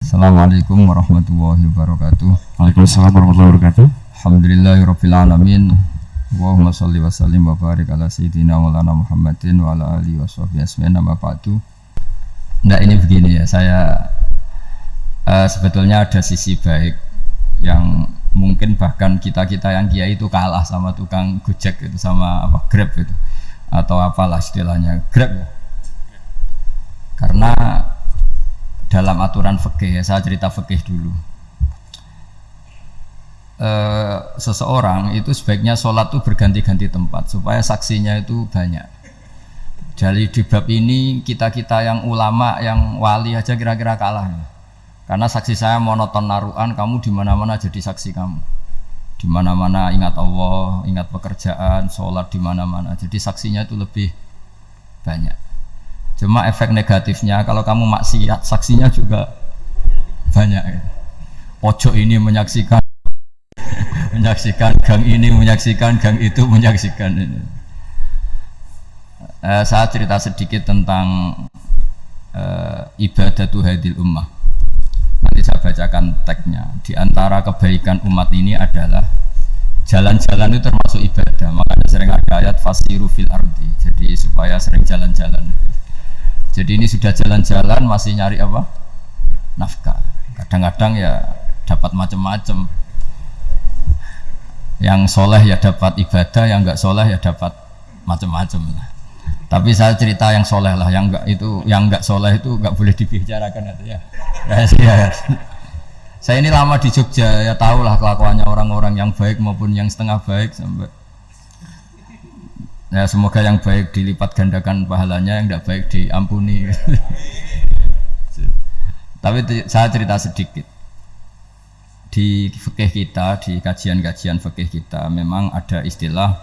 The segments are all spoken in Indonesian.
Assalamualaikum warahmatullahi wabarakatuh. Waalaikumsalam warahmatullahi wabarakatuh. Alhamdulillahirabbil alamin. Allahumma shalli wa sallim wa barik ala sayyidina maulana Muhammadin wa ala alihi washabbihi ajmain. Amma ba'du. Nah, ini begini ya, saya sebetulnya ada sisi baik yang mungkin bahkan kita-kita yang kiai itu kalah sama tukang Gojek itu, sama apa Grab itu atau apalah istilahnya Grab. Karena dalam aturan fikih, ya saya cerita fikih dulu. Seseorang itu sebaiknya sholat itu berganti-ganti tempat supaya saksinya itu banyak. Jadi di bab ini kita yang ulama, yang wali aja kira-kira kalah ya. Karena saksi saya monoton naruhan, kamu di mana-mana jadi saksi kamu. Di mana-mana ingat Allah, ingat pekerjaan, sholat di mana-mana. Jadi saksinya itu lebih banyak. Cuma efek negatifnya kalau kamu maksiat, saksinya juga banyak ya. Pojok ini menyaksikan gang ini menyaksikan, gang itu menyaksikan ini. Saya cerita sedikit tentang ibadatu hadil ummah. Nanti saya bacakan teksnya. Di antara kebaikan umat ini adalah jalan-jalan itu termasuk ibadah. Makanya sering ada ayat fasiru fil ardi. Jadi supaya sering jalan-jalan. Jadi ini sudah jalan-jalan masih nyari apa? Nafkah. Kadang-kadang ya dapat macam-macam. Yang soleh ya dapat ibadah, yang enggak soleh ya dapat macam-macam. Tapi saya cerita yang soleh lah, yang enggak soleh itu enggak boleh dibicarakan itu ya. Rahasia. Saya ini lama di Jogja, ya tahulah kelakuannya orang-orang yang baik maupun yang setengah baik sampai. Ya semoga yang baik dilipat gandakan pahalanya, yang tidak baik diampuni. Tapi saya cerita sedikit. Di fikih kita, di kajian-kajian fikih kita memang ada istilah,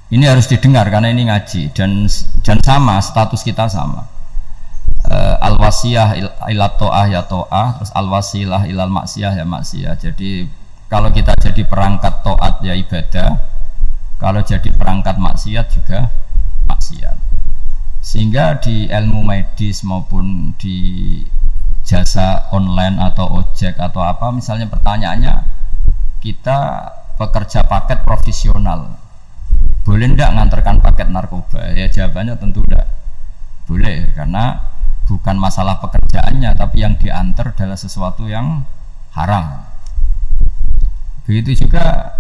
ini harus didengar karena ini ngaji dan sama, status kita sama. Al-wasiyah ila to'ah ya to'ah, terus al-wasilah ilal maksiyah ya maksiyah. Jadi kalau kita jadi perangkat to'at ya ibadah, kalau jadi perangkat maksiat juga maksiat. Sehingga di ilmu medis maupun di jasa online atau ojek atau apa, misalnya pertanyaannya, kita pekerja paket profesional, boleh ndak ngantarkan paket narkoba? Ya jawabannya tentu ndak boleh, karena bukan masalah pekerjaannya, tapi yang diantar adalah sesuatu yang haram. Begitu juga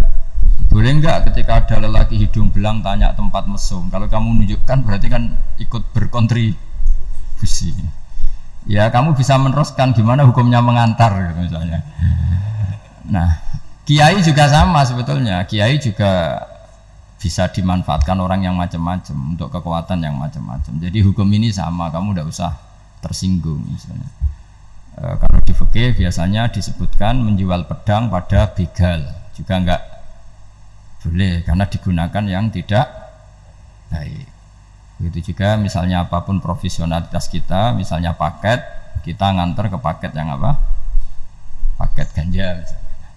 boleh enggak ketika ada lelaki hidung belang tanya tempat mesum, kalau kamu menunjukkan berarti kan ikut berkontribusi. Ya kamu bisa meneruskan gimana hukumnya mengantar gitu misalnya. Nah kiai juga sama sebetulnya, kiai juga bisa dimanfaatkan orang yang macam-macam untuk kekuatan yang macam-macam. Jadi hukum ini sama, kamu tidak usah tersinggung misalnya. Kalau di fikih biasanya disebutkan menjual pedang pada begal juga enggak boleh karena digunakan yang tidak baik. Begitu juga misalnya apapun profesionalitas kita, misalnya paket, kita nganter ke paket yang apa? Paket ganja misalnya.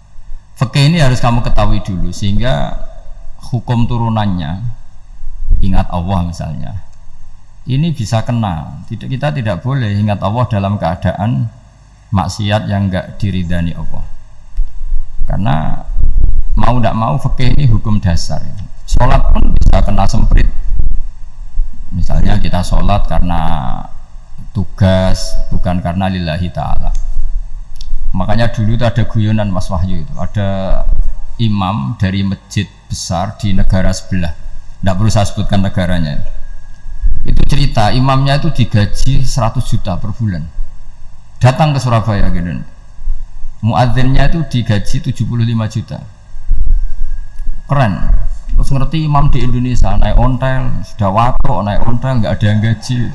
Fikih ini harus kamu ketahui dulu sehingga hukum turunannya, ingat Allah misalnya, ini bisa kena. Kita tidak boleh ingat Allah dalam keadaan maksiat yang enggak diridani Allah. Karena mau tidak mau fikih ini hukum dasar ya. Sholat pun bisa kena semprit. Misalnya kita sholat karena tugas, bukan karena lillahi ta'ala. Makanya dulu itu ada guyonan Mas Wahyu itu, ada imam dari masjid besar di negara sebelah, tidak perlu saya sebutkan negaranya. Itu cerita imamnya itu digaji 100 juta per bulan, datang ke Surabaya gitu. Muadzinnya itu digaji 75 juta. Keren. Terus ngerti imam di Indonesia naik ontel, sudah watok naik ontel, nggak ada yang gaji,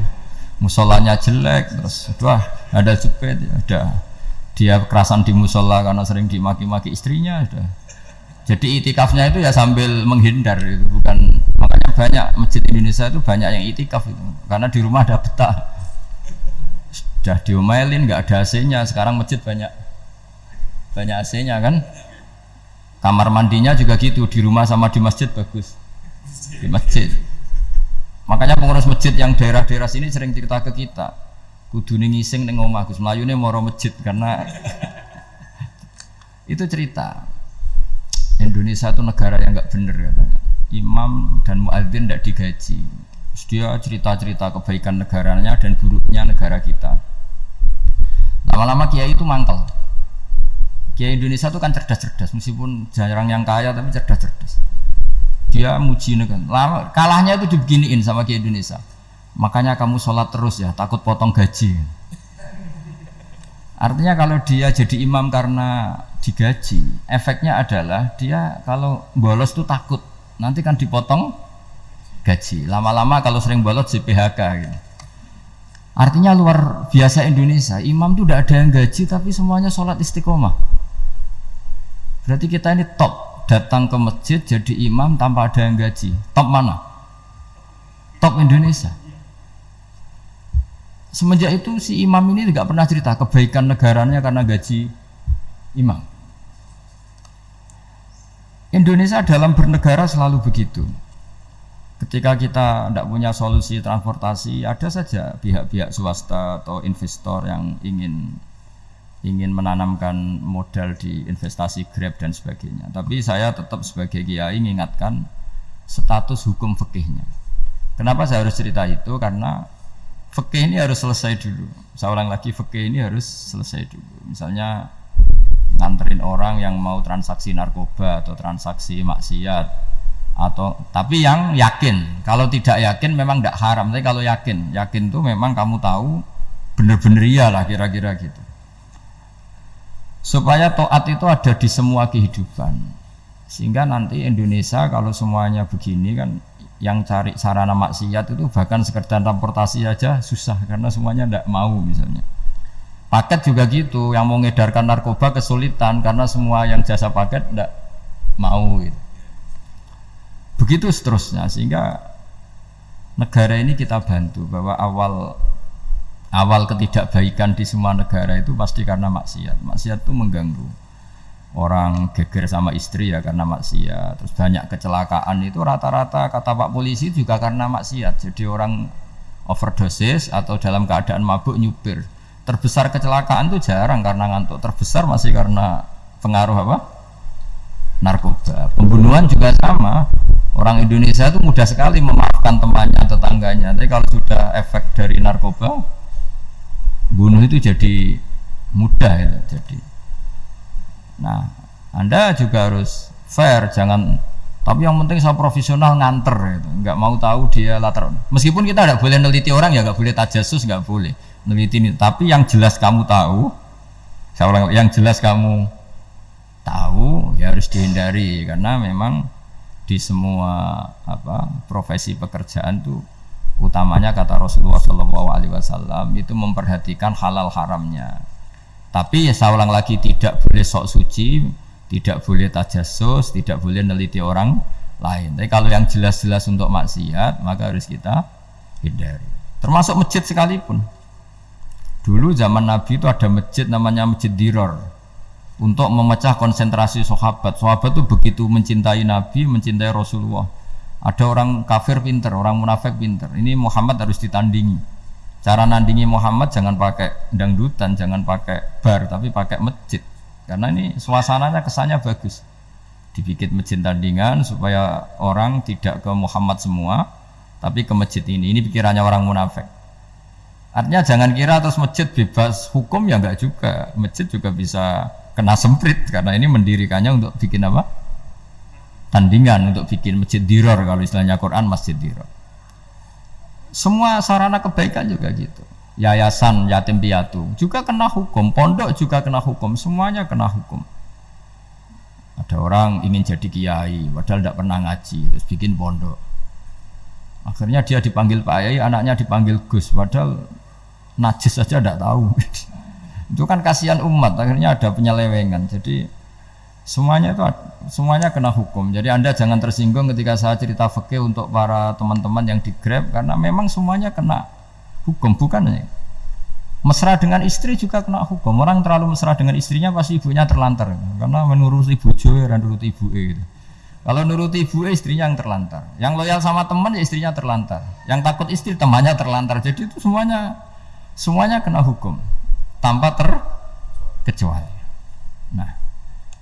musolanya jelek, terus wah ada jepit, ada dia kerasan di musola karena sering dimaki-maki istrinya, ada. Jadi itikafnya itu ya sambil menghindar itu, bukan, makanya banyak masjid Indonesia itu banyak yang itikaf itu, karena di rumah ada betah, sudah diomelin nggak ada AC-nya, sekarang masjid banyak AC-nya kan. Kamar mandinya juga gitu, di rumah sama di masjid bagus. Di masjid. Makanya pengurus masjid yang daerah-daerah sini sering cerita ke kita, kudune ngising ning omah Gus, mlayune mara masjid karena itu cerita. Indonesia itu negara yang enggak bener katanya. Imam dan muadzin tidak digaji. Terus dia cerita-cerita kebaikan negaranya dan buruknya negara kita. Lama-lama kiai itu mangkel. Kiai Indonesia itu kan cerdas-cerdas, meskipun jarang yang kaya tapi cerdas-cerdas. Dia muji negara. Kalahnya itu dibeginiin sama kiai Indonesia. Makanya kamu sholat terus ya, takut potong gaji. Artinya kalau dia jadi imam karena digaji, efeknya adalah dia kalau bolos tuh takut nanti kan dipotong gaji. Lama-lama kalau sering bolos di PHK gitu. Artinya luar biasa Indonesia. Imam tuh tidak ada yang gaji tapi semuanya sholat istiqomah. Berarti kita ini top, datang ke masjid jadi imam tanpa ada yang gaji. Top mana? Top Indonesia. Semenjak itu si imam ini tidak pernah cerita kebaikan negaranya karena gaji imam. Indonesia dalam bernegara selalu begitu. Ketika kita tidak punya solusi transportasi, ada saja pihak-pihak swasta atau investor yang ingin menanamkan modal di investasi Grab dan sebagainya. Tapi saya tetap sebagai kiai mengingatkan status hukum fikihnya. Kenapa saya harus cerita itu? Karena fikih ini harus selesai dulu. Saya ulang lagi, fikih ini harus selesai dulu. Misalnya nganterin orang yang mau transaksi narkoba atau transaksi maksiat, atau tapi yang yakin. Kalau tidak yakin memang tidak haram. Tapi kalau yakin tuh memang kamu tahu bener-bener iyalah kira-kira gitu. Supaya taat itu ada di semua kehidupan. Sehingga nanti Indonesia kalau semuanya begini kan, yang cari sarana maksiat itu bahkan sekedar transportasi aja susah karena semuanya tidak mau misalnya. Paket juga gitu, yang mau ngedarkan narkoba kesulitan karena semua yang jasa paket tidak mau gitu. Begitu seterusnya, sehingga negara ini kita bantu bahwa awal ketidakbaikan di semua negara itu pasti karena maksiat. Maksiat itu mengganggu. Orang geger sama istri ya karena maksiat. Terus banyak kecelakaan itu rata-rata kata Pak Polisi juga karena maksiat. Jadi orang overdosis atau dalam keadaan mabuk nyupir. Terbesar kecelakaan itu jarang karena ngantuk, terbesar masih karena pengaruh apa? Narkoba. Pembunuhan juga sama. Orang Indonesia itu mudah sekali memaafkan temannya, tetangganya. Tapi kalau sudah efek dari narkoba, bunuh itu jadi mudah itu jadi. Nah, Anda juga harus fair, jangan. Tapi yang penting saya profesional nganter, gitu. Nggak mau tahu dia latar. Meskipun kita tidak boleh neliti orang ya, nggak boleh tajasus, nggak boleh neliti ini. Tapi yang jelas kamu tahu, saya ulang, yang jelas kamu tahu ya harus dihindari karena memang di semua profesi pekerjaan tuh utamanya kata Rasulullah SAW itu memperhatikan halal haramnya. Tapi ya saya ulang lagi, tidak boleh sok suci, tidak boleh tajasus, tidak boleh neliti orang lain. Tapi kalau yang jelas-jelas untuk maksiat maka harus kita hindari. Termasuk masjid sekalipun. Dulu zaman Nabi itu ada masjid namanya Masjid Dirar untuk memecah konsentrasi sahabat. Sahabat itu begitu mencintai Nabi, mencintai Rasulullah. Ada orang kafir pinter, orang munafik pinter. Ini Muhammad harus ditandingi. Cara nandingi Muhammad jangan pakai dangdutan, jangan pakai bar, tapi pakai masjid. Karena ini suasananya kesannya bagus. Dibikin masjid tandingan supaya orang tidak ke Muhammad semua, tapi ke masjid ini. Ini pikirannya orang munafik. Artinya jangan kira terus masjid bebas hukum, ya enggak juga. Masjid juga bisa kena semprit karena ini mendirikannya untuk bikin apa? Tandingan, untuk bikin masjid dirar, kalau istilahnya Quran masjid dirar. Semua sarana kebaikan juga gitu. Yayasan yatim piatu juga kena hukum, pondok juga kena hukum, semuanya kena hukum. Ada orang ingin jadi kiai padahal tidak pernah ngaji, terus bikin pondok. Akhirnya dia dipanggil Pak Yai, anaknya dipanggil Gus, padahal najis saja tidak tahu. Itu kan kasihan umat, akhirnya ada penyelewengan. Jadi semuanya kena hukum. Jadi Anda jangan tersinggung ketika saya cerita fikih untuk para teman-teman yang di Grab, karena memang semuanya kena hukum, bukan ya. Mesra dengan istri juga kena hukum. Orang terlalu mesra dengan istrinya pasti ibunya terlantar, karena menuruti bojo dan nuruti ibu gitu. Kalau nuruti ibu istrinya yang terlantar. Yang loyal sama teman ya istrinya terlantar. Yang takut istri temannya terlantar. Jadi itu semuanya semuanya kena hukum tanpa terkecuali. Nah,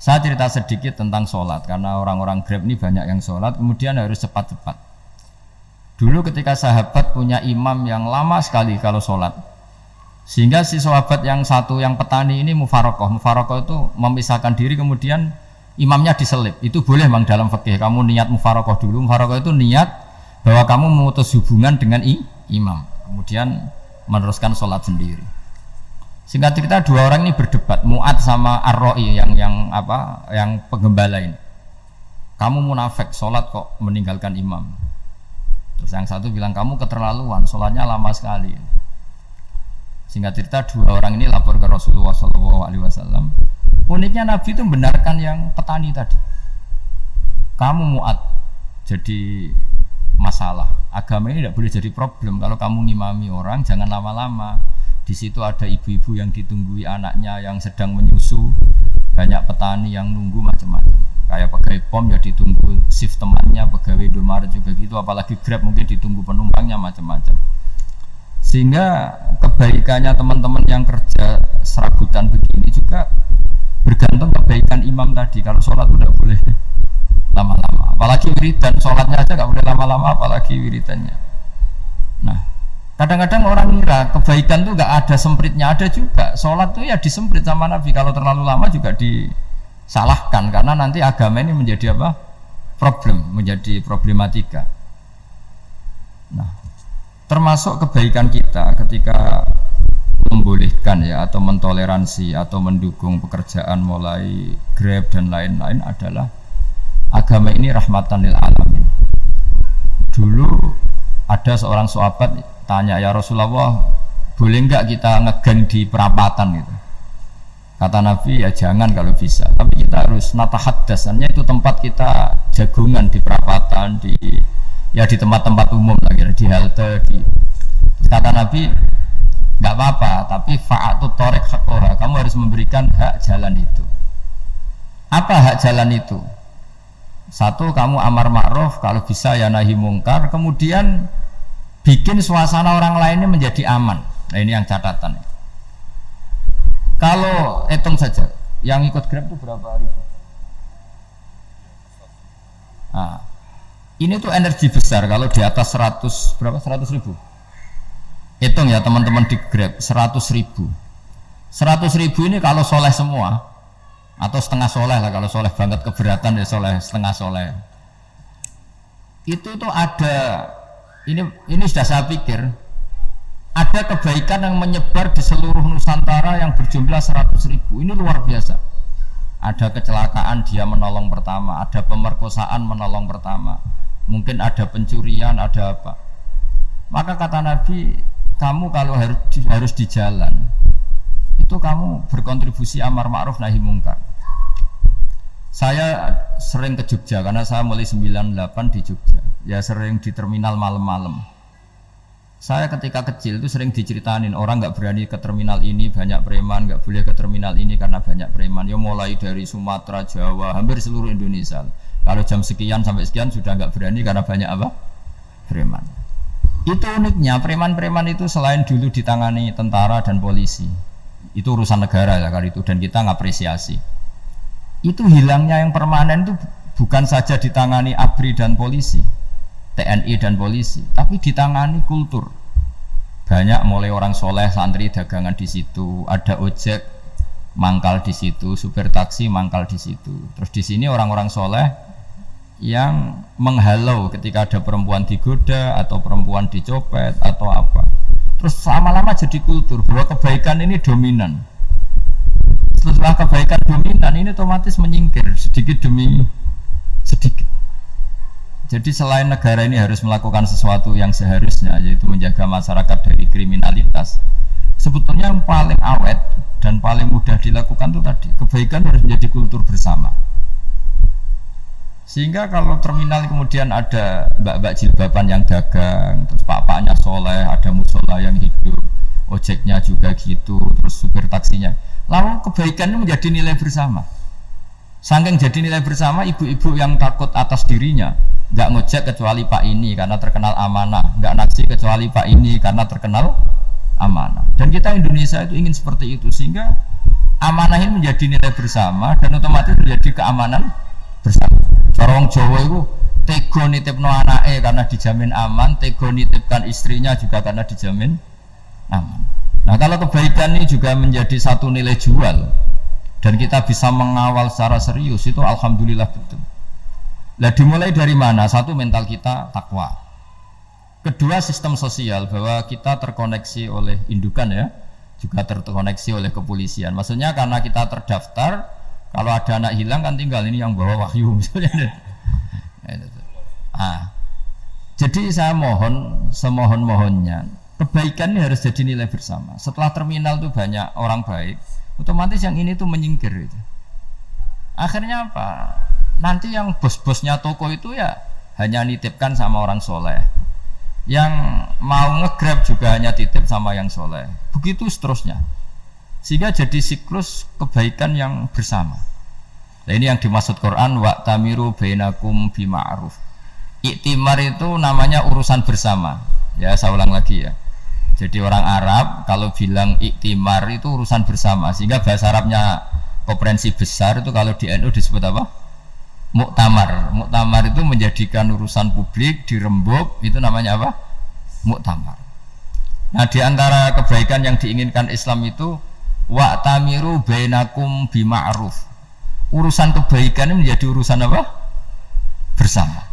saya cerita sedikit tentang sholat karena orang-orang Grab ini banyak yang sholat, kemudian harus cepat-cepat. Dulu ketika sahabat punya imam yang lama sekali kalau sholat, sehingga si sahabat yang satu yang petani ini mufarokoh itu memisahkan diri, kemudian imamnya diselip. Itu boleh memang dalam fikih. Kamu niat mufarokoh dulu. Mufarokoh itu niat bahwa kamu memutus hubungan dengan imam, kemudian meneruskan sholat sendiri. Singkat cerita dua orang ini berdebat, Mu'ad sama Ar-Ra'i yang penggembala ini. Kamu munafik, sholat kok meninggalkan imam. Terus yang satu bilang, kamu keterlaluan, sholatnya lama sekali. Singkat cerita dua orang ini lapor ke Rasulullah SAW. Uniknya Nabi itu membenarkan yang petani tadi. Kamu Mu'ad jadi masalah. Agama ini tidak boleh jadi problem. Kalau kamu ngimami orang, jangan lama-lama. Di situ ada ibu-ibu yang ditunggui anaknya yang sedang menyusu, banyak petani yang nunggu macam-macam. Kayak pegawai POM ya ditunggu shift temannya, pegawai Indomaret juga gitu. Apalagi Grab mungkin ditunggu penumpangnya macam-macam. Sehingga kebaikannya teman-teman yang kerja serabutan begini juga bergantung kebaikan imam tadi. Kalau sholat udah boleh lama-lama, apalagi wiridan, sholatnya aja nggak boleh lama-lama, apalagi wiridannya. Nah, kadang-kadang orang ngira kebaikan tuh nggak ada sempritnya, ada juga. Sholat tuh ya disemprit sama Nabi, kalau terlalu lama juga disalahkan, karena nanti agama ini menjadi apa? Menjadi problematika. Nah, termasuk kebaikan kita ketika membolehkan ya atau mentoleransi atau mendukung pekerjaan mulai Grab dan lain-lain adalah agama ini rahmatan lil alamin. Dulu ada seorang sahabat tanya, ya Rasulullah, boleh enggak kita ngegeng di perapatan gitu? Kata Nabi, ya jangan kalau bisa, tapi kita harus natahaddasannya, itu tempat kita jagungan di perapatan, di tempat-tempat umum lagi, di halte, kata Nabi, nggak apa-apa, tapi fa'atut thoriq haqqaha, kamu harus memberikan hak jalan itu. Apa hak jalan itu? Satu, kamu amar ma'ruf, kalau bisa ya nahi mungkar, kemudian bikin suasana orang lainnya menjadi aman. Nah, ini yang catatan. Kalau hitung saja, yang ikut Grab itu berapa ribu? Nah, ini tuh energi besar kalau di atas 100 ribu. Hitung ya teman-teman di Grab, 100 ribu. 100 ribu ini kalau soleh semua, atau setengah soleh lah, kalau soleh banget keberatan ya soleh, setengah soleh. Itu tuh ada, ini sudah saya pikir, ada kebaikan yang menyebar di seluruh Nusantara yang berjumlah 100 ribu. Ini luar biasa. Ada kecelakaan dia menolong pertama, ada pemerkosaan menolong pertama, mungkin ada pencurian, ada apa. Maka kata Nabi, kamu kalau harus di jalan, itu kamu berkontribusi amar ma'ruf nahi mungkar. Saya sering ke Jogja karena saya mulai 98 di Jogja. Ya sering di terminal malam-malam. Saya ketika kecil itu sering diceritain orang nggak berani ke terminal ini banyak preman, nggak boleh ke terminal ini karena banyak preman. Ya mulai dari Sumatera, Jawa, hampir seluruh Indonesia. Kalau jam sekian sampai sekian sudah nggak berani karena banyak apa? Preman. Itu uniknya preman-preman itu selain dulu ditangani tentara dan polisi, itu urusan negara ya kali itu, dan kita ngapresiasi. Itu hilangnya yang permanen itu bukan saja ditangani ABRI dan polisi, TNI dan polisi, tapi ditangani kultur. Banyak mulai orang soleh, santri dagangan di situ, ada ojek mangkal di situ, supir taksi mangkal di situ. Terus di sini orang-orang soleh yang menghalau ketika ada perempuan digoda atau perempuan dicopet atau apa. Terus lama-lama jadi kultur bahwa kebaikan ini dominan. Setelah kebaikan dominan ini otomatis menyingkir sedikit demi sedikit. Jadi selain negara ini harus melakukan sesuatu yang seharusnya, yaitu menjaga masyarakat dari kriminalitas, sebetulnya yang paling awet dan paling mudah dilakukan itu tadi, kebaikan harus menjadi kultur bersama. Sehingga kalau terminal kemudian ada mbak-mbak jilbaban yang dagang, terus pak-paknya soleh, ada musola yang hidup, ojeknya juga gitu, terus supir taksinya, lalu kebaikan itu menjadi nilai bersama. Saking jadi nilai bersama, ibu-ibu yang takut atas dirinya nggak ngojek kecuali pak ini karena terkenal amanah, nggak naksi kecuali pak ini karena terkenal amanah. Dan kita Indonesia itu ingin seperti itu, sehingga amanah ini menjadi nilai bersama dan otomatis menjadi keamanan bersama. Cara wong Jawa itu tego nitipno anake karena dijamin aman, tego nitipkan istrinya juga karena dijamin aman. Nah, kalau kebaikan ini juga menjadi satu nilai jual dan kita bisa mengawal secara serius, itu alhamdulillah betul. Nah, dimulai dari mana? Satu, mental kita takwa. Kedua, sistem sosial, bahwa kita terkoneksi oleh indukan ya, juga terkoneksi oleh kepolisian. Maksudnya karena kita terdaftar, kalau ada anak hilang kan tinggal ini yang bawa wahyu misalnya. Jadi saya mohon, semohon-mohonnya, kebaikan ini harus jadi nilai bersama. Setelah terminal itu banyak orang baik, otomatis yang ini tuh menyingkir itu. Akhirnya apa? Nanti yang bos-bosnya toko itu ya hanya nitipkan sama orang soleh. Yang mau nge-grab juga hanya titip sama yang soleh. Begitu seterusnya. Sehingga jadi siklus kebaikan yang bersama. Nah, ini yang dimaksud Quran, wa'tamiru bainakum bima'ruf. Iktimar itu namanya urusan bersama. Ya, saya ulang lagi ya. Jadi orang Arab kalau bilang iktimar itu urusan bersama, sehingga bahasa Arabnya konferensi besar itu kalau di NU disebut apa? Muktamar. Muktamar itu menjadikan urusan publik dirembuk, itu namanya apa? Muktamar. Nah, di antara kebaikan yang diinginkan Islam itu wa'tamiru bainakum bima'ruf. Urusan kebaikan ini menjadi urusan apa? Bersama.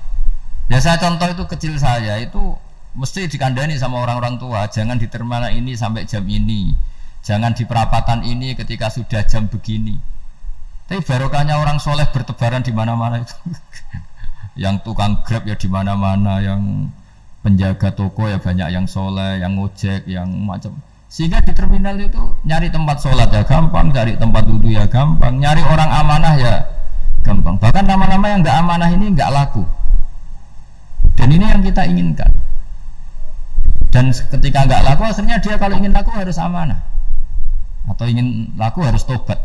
Ya, saya contoh itu kecil saya itu mesti dikandani sama orang-orang tua, jangan di terminal ini sampai jam ini, jangan di perapatan ini ketika sudah jam begini. Tapi barokahnya orang soleh bertebaran di mana-mana itu. Yang tukang grab ya di mana-mana, yang penjaga toko ya banyak yang soleh, yang ngojek, yang macam. Sehingga di terminal itu nyari tempat sholat ya gampang, cari tempat wudhu ya gampang, nyari orang amanah ya gampang. Bahkan nama-nama yang nggak amanah ini nggak laku. Dan ini yang kita inginkan. Dan ketika nggak laku, akhirnya dia kalau ingin laku harus amanah, atau ingin laku harus tobat.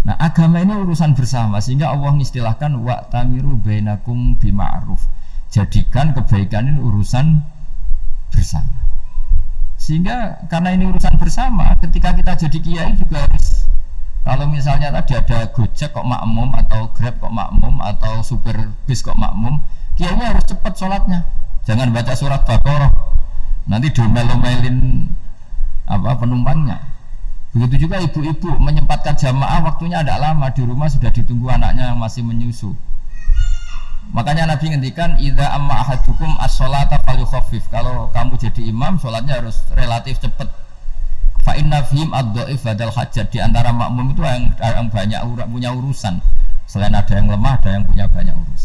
Nah, agama ini urusan bersama, sehingga Allah mengistilahkan wa'tamiru bainakum bima'ruf. Jadikan kebaikan ini urusan bersama. Sehingga karena ini urusan bersama, ketika kita jadi kiai juga harus, kalau misalnya tadi ada Gojek kok makmum, atau Grab kok makmum, atau supir bis kok makmum, kiainya harus cepat sholatnya. Jangan baca surat Baqarah, nanti domel-domelin penumpangnya. Begitu juga ibu-ibu menyempatkan jamaah, waktunya ada lama, di rumah sudah ditunggu anaknya yang masih menyusu. Makanya Nabi ngendikan idza amma ahadukum as-sholata falyukhaffif. Kalau kamu jadi imam, sholatnya harus relatif cepat. Fa inna fihim ad-dhaif badal hajat. Di antara makmum itu yang banyak punya urusan. Selain ada yang lemah, ada yang punya banyak urusan.